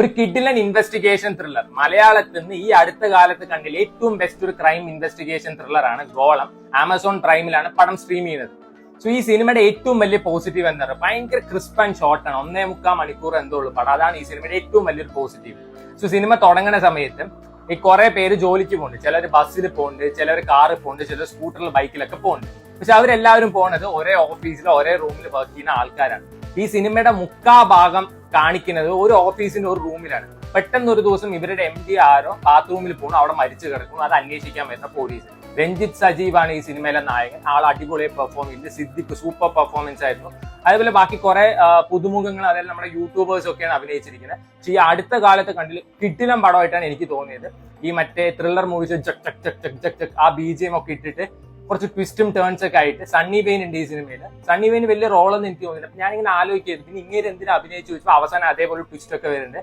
ഒരു കിഡിലൻ investigation thriller മലയാളത്തിൽ നിന്ന് ഈ അടുത്ത കാലത്ത് കണ്ടില്ല ഏറ്റവും ബെസ്റ്റ് ഒരു ക്രൈം ഇൻവെസ്റ്റിഗേഷൻ ത്രില്ലർ ആണ് ഗോളം. ആമസോൺ പ്രൈമിലാണ് പടം സ്ട്രീം ചെയ്യുന്നത്. സോ ഈ സിനിമയുടെ ഏറ്റവും വലിയ പോസിറ്റീവ് എന്താ പറയുക, ഭയങ്കര ക്രിസ്പ് ആൻഡ് ഷോർട്ട് ആണ്. 1.25 മണിക്കൂർ എന്തോ ഉള്ളൂ പടം. അതാണ് ഈ സിനിമയുടെ ഏറ്റവും വലിയൊരു പോസിറ്റീവ്. സോ സിനിമ തുടങ്ങുന്ന സമയത്ത് ഈ കുറെ പേര് ജോലിക്ക് പോകുന്നുണ്ട്. ചിലർ ബസ്സിൽ പോകുന്നുണ്ട്, ചിലർ കാറിൽ പോകുന്നുണ്ട്, ചിലർ സ്കൂട്ടറിൽ ബൈക്കിലൊക്കെ പോകുന്നുണ്ട്. പക്ഷെ അവരെല്ലാവരും പോകുന്നത് ഒരേ ഓഫീസിൽ ഒരേ റൂമിൽ വർക്ക് ചെയ്യുന്ന ആൾക്കാരാണ്. ഈ സിനിമയുടെ ഭാഗം കാണിക്കുന്നത് ഒരു ഓഫീസിന്റെ ഒരു റൂമിലാണ്. പെട്ടെന്ന് ഒരു ദിവസം ഇവരുടെ MD ആരോ ബാത്റൂമിൽ പോകുന്നു, അവിടെ മരിച്ചു കിടക്കുന്നു. അത് അന്വേഷിക്കാൻ വരുന്ന പോലീസ്. രഞ്ജിത്ത് സജീവാണ് ഈ സിനിമയിലെ നായകൻ. ആൾ അടിപൊളിയെ പെർഫോം ചെയ്ത്. സിദ്ദിഖ് സൂപ്പർ പെർഫോമൻസ് ആയിരുന്നു. അതേപോലെ ബാക്കി കുറെ പുതുമുഖങ്ങൾ, അതായത് നമ്മുടെ യൂട്യൂബേഴ്സ് ഒക്കെയാണ് അഭിനയിച്ചിരിക്കുന്നത്. പക്ഷെ ഈ അടുത്ത കാലത്ത് കണ്ടില്ല കിടിലൻ പടമായിട്ടാണ് എനിക്ക് തോന്നിയത്. ഈ മറ്റേ ത്രില്ലർ മൂവീസ് ചക് ചക് ചക് ചക് ചക് ചക് ആ BGM ഒക്കെ ഇട്ടിട്ട് കുറച്ച് ട്വിസ്റ്റും ടേൺസ് ഒക്കെ ആയിട്ട്. സണ്ണി വെയിൻ ഉണ്ട് ഈ സിനിമയിൽ. സണ്ണി വെയിൻ വലിയ റോളൊന്നും എനിക്ക് തോന്നില്ല. ഞാനിങ്ങനെ ആലോചിക്കുന്നത് പിന്നെ ഇങ്ങനെ എന്തിനാ അഭിനയിച്ചു വെച്ചപ്പോൾ അവസാനം അതേപോലെ ട്വിസ്റ്റ് ഒക്കെ വരുന്നുണ്ട്.